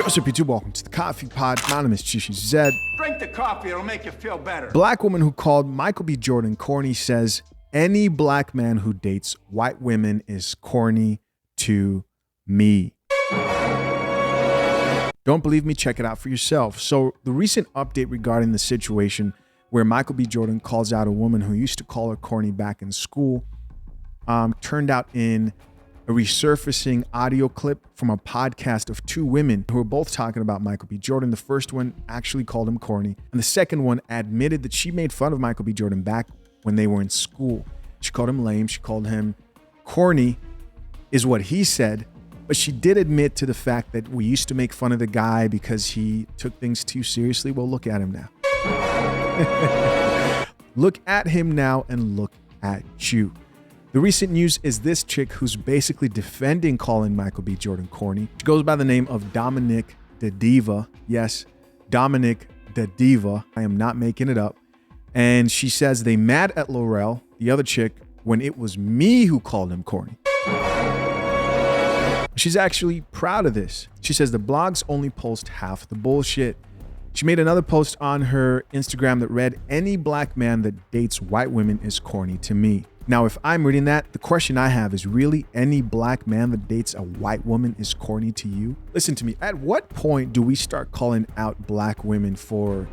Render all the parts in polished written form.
What's up, YouTube? Welcome to the Coffee Pod. My name is Chishi Zed. Drink the coffee, it'll make you feel better. Black woman who called Michael B. Jordan corny says any black man who dates white women is corny to me. Don't believe me? Check it out for yourself. So the recent update regarding the situation where Michael B. Jordan calls out a woman who used to call her corny back in school turned out in a resurfacing audio clip from a podcast of two women who were both talking about Michael B. Jordan. The first one actually called him corny, and the second one admitted that she made fun of Michael B. Jordan back when they were in school. She called him lame. She called him corny, is what he said. But she did admit to the fact that we used to make fun of the guy because he took things too seriously. Well, look at him now. Look at him now and look at you. The recent news is this chick who's basically defending calling Michael B. Jordan corny. She goes by the name of Dominic the Diva. Yes, Dominic the Diva. I am not making it up. And she says they mad at Laurel, the other chick, when it was me who called him corny. She's actually proud of this. She says the blogs only post half the bullshit. She made another post on her Instagram that read, any black man that dates white women is corny to me. Now, if I'm reading that, the question I have is, really any black man that dates a white woman is corny to you? Listen to me. At what point do we start calling out black women for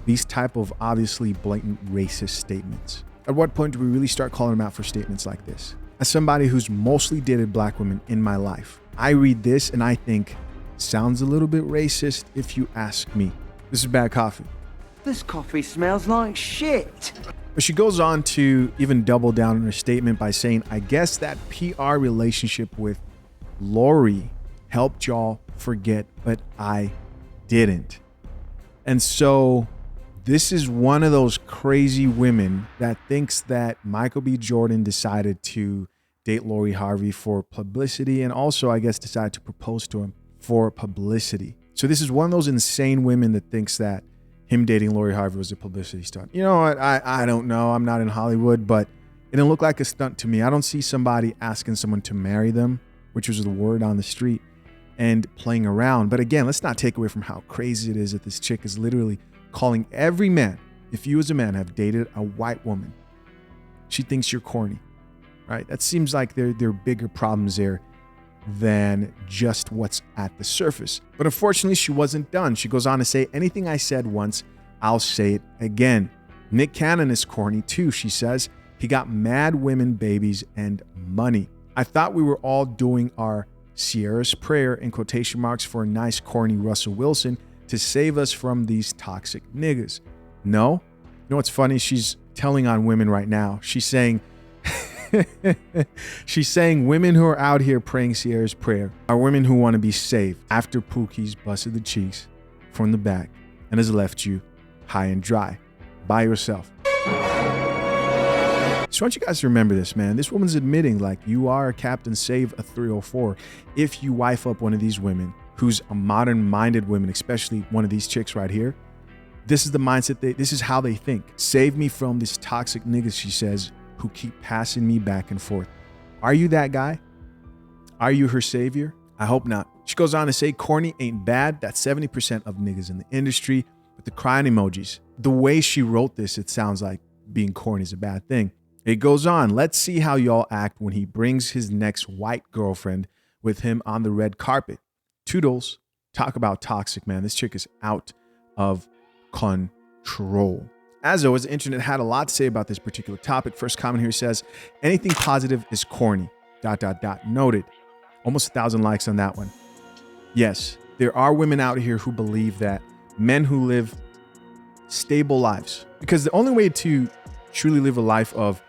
these type of obviously blatant racist statements? At what point do we really start calling them out for statements like this? As somebody who's mostly dated black women in my life, I read this and I think, sounds a little bit racist if you ask me. This is bad coffee. This coffee smells like shit. But she goes on to even double down on her statement by saying, I guess that PR relationship with Lori helped y'all forget, but I didn't. And so this is one of those crazy women that thinks that Michael B. Jordan decided to date Lori Harvey for publicity, and also, I guess, decided to propose to him for publicity. So this is one of those insane women that thinks that him dating Lori Harvey was a publicity stunt. You know what? I don't know. I'm not in Hollywood, but it didn't look like a stunt to me. I don't see somebody asking someone to marry them, which was the word on the street, and playing around. But again, let's not take away from how crazy it is that this chick is literally calling every man, if you as a man have dated a white woman, she thinks you're corny, right? That seems like there are bigger problems there than just what's at the surface. But unfortunately, she wasn't done. She goes on to say, anything I said once, I'll say it again. Nick Cannon is corny too, she says. He got mad women, babies, and money. I thought we were all doing our Sierra's prayer in quotation marks for a nice corny Russell Wilson to save us from these toxic niggas. No. You know what's funny? She's telling on women right now. She's saying women who are out here praying Sierra's prayer are women who want to be saved after Pookie's busted the cheeks from the back and has left you high and dry by yourself. So I want you guys to remember this, man. This woman's admitting like you are a Captain Save a 304 if you wife up one of these women who's a modern-minded woman, especially one of these chicks right here. This is the mindset, this is how they think. Save me from this toxic niggas, she says, who keep passing me back and forth. Are you that guy? Are you her savior? I hope not. She goes on to say, corny ain't bad. That's 70% of niggas in the industry. With the crying emojis. The way she wrote this, it sounds like being corny is a bad thing. It goes on. Let's see how y'all act when he brings his next white girlfriend with him on the red carpet. Toodles. Talk about toxic, man. This chick is out of control. As always, the internet had a lot to say about this particular topic. First comment here says, anything positive is corny, ... Noted. Almost 1,000 likes on that one. Yes, there are women out here who believe that men who live stable lives, because the only way to truly live a life of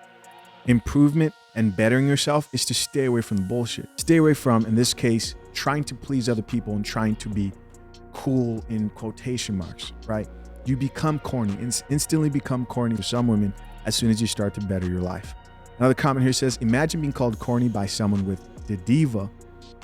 improvement and bettering yourself is to stay away from the bullshit. Stay away from, in this case, trying to please other people and trying to be cool in quotation marks, right? You become corny, instantly become corny for some women as soon as you start to better your life. Another comment here says, imagine being called corny by someone with the diva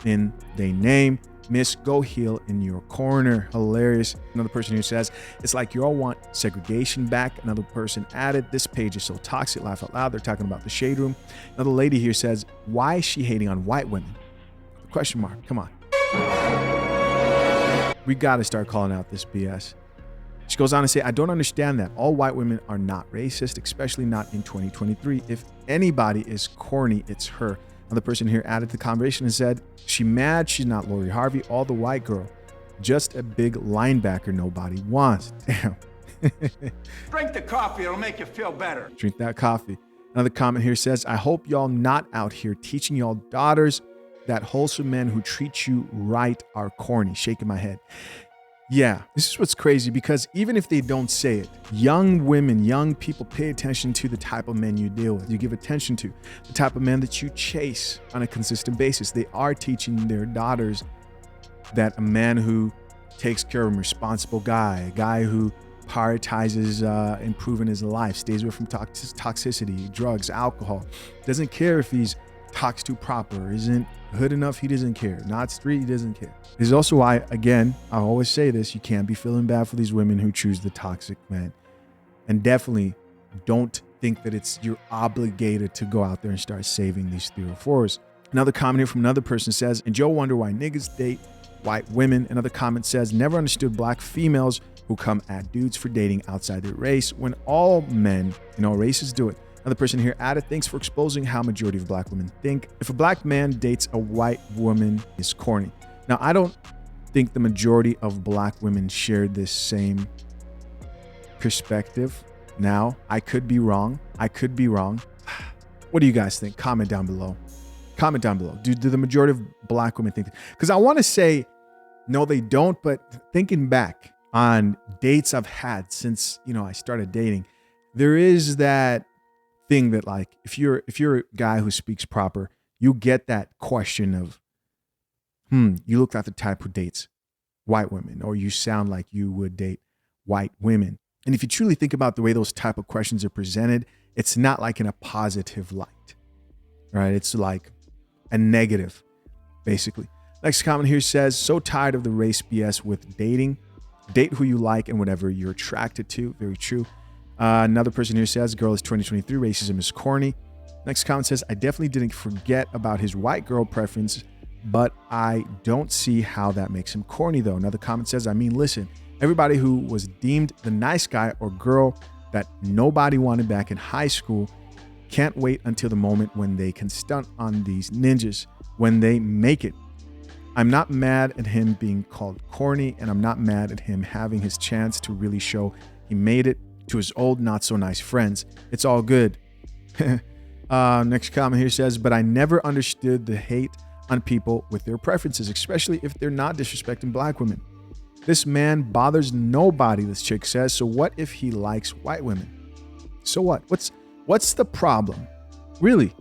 in their name. Miss, go heal in your corner. Hilarious. Another person who says, it's like you all want segregation back. Another person added, this page is so toxic, laugh out loud. They're talking about the shade room. Another lady here says, why is she hating on white women? Question mark. Come on. We got to start calling out this BS. She goes on to say, I don't understand that. All white women are not racist, especially not in 2023. If anybody is corny, it's her. Another person here added to the conversation and said, she mad she's not Lori Harvey, all the white girl. Just a big linebacker nobody wants. Damn. Drink the coffee, it'll make you feel better. Drink that coffee. Another comment here says, I hope y'all not out here teaching y'all daughters that wholesome men who treat you right are corny. Shaking my head. Yeah, this is what's crazy, because even if they don't say it, young women, young people pay attention to the type of men you deal with. You give attention to the type of men that you chase on a consistent basis. They are teaching their daughters that a man who takes care of a responsible guy, a guy who prioritizes improving his life, stays away from toxicity, drugs, alcohol, doesn't care if he's talks too proper, isn't hood enough, he doesn't care. Not street, he doesn't care. This is also why, again, I always say this, you can't be feeling bad for these women who choose the toxic man. And definitely don't think that you're obligated to go out there and start saving these 304s. Another comment here from another person says, and Joe wonder why niggas date white women. Another comment says, never understood black females who come at dudes for dating outside their race when all men in all races do it. Another person here added, thanks for exposing how majority of black women think. If a black man dates a white woman, it's corny. Now, I don't think the majority of black women share this same perspective. Now, I could be wrong. What do you guys think? Comment down below. Do the majority of black women think that? Because I want to say, no, they don't. But thinking back on dates I've had since, I started dating, there is that thing that, like, if you're a guy who speaks proper, you get that question of, you look like the type who dates white women, or you sound like you would date white women. And if you truly think about the way those type of questions are presented, it's not like in a positive light, right? It's like a negative, basically. Next comment here says, so tired of the race BS with dating. Date who you like and whatever you're attracted to. Very true. Another person here says, girl, is 2023, racism is corny. Next comment says, I definitely didn't forget about his white girl preference, but I don't see how that makes him corny though. Another comment says, listen, everybody who was deemed the nice guy or girl that nobody wanted back in high school can't wait until the moment when they can stunt on these ninjas when they make it. I'm not mad at him being called corny, and I'm not mad at him having his chance to really show he made it to his old not so nice friends. It's all good. Next comment here says, but I never understood the hate on people with their preferences, especially if they're not disrespecting black women. This man bothers nobody, this chick says. So what if he likes white women? So what? What's the problem? Really?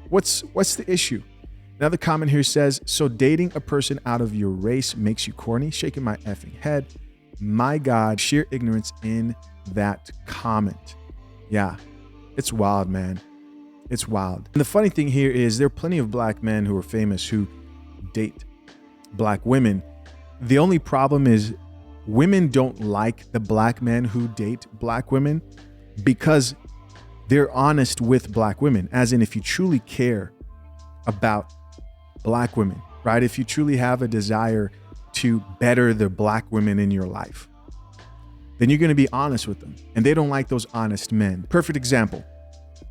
What's the issue? Another comment here says, so dating a person out of your race makes you corny? Shaking my effing head. My God, sheer ignorance in that comment. Yeah, it's wild, man. It's wild. And the funny thing here is there are plenty of black men who are famous who date black women. The only problem is women don't like the black men who date black women because they're honest with black women. As in, if you truly care about black women, right? If you truly have a desire to better the black women in your life, then you're going to be honest with them. And they don't like those honest men. Perfect example.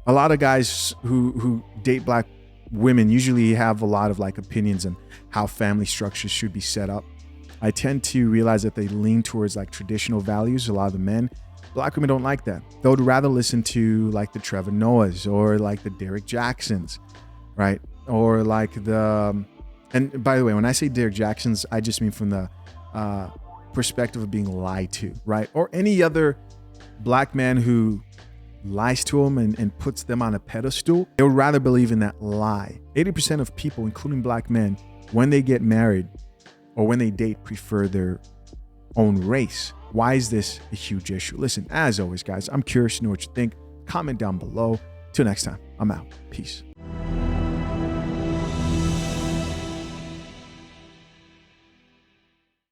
A lot of guys who date black women usually have a lot of like opinions on how family structures should be set up. I tend to realize that they lean towards like traditional values. A lot of the men, black women don't like that. They would rather listen to like the Trevor Noahs or like the Derek Jacksons, right? Or like and by the way, when I say Derek Jacksons, I just mean from the perspective of being lied to, right? Or any other black man who lies to them and puts them on a pedestal. They would rather believe in that lie. 80% of people, including black men, when they get married or when they date, prefer their own race. Why is this a huge issue? Listen, as always, guys, I'm curious to know what you think. Comment down below. Till next time, I'm out. Peace.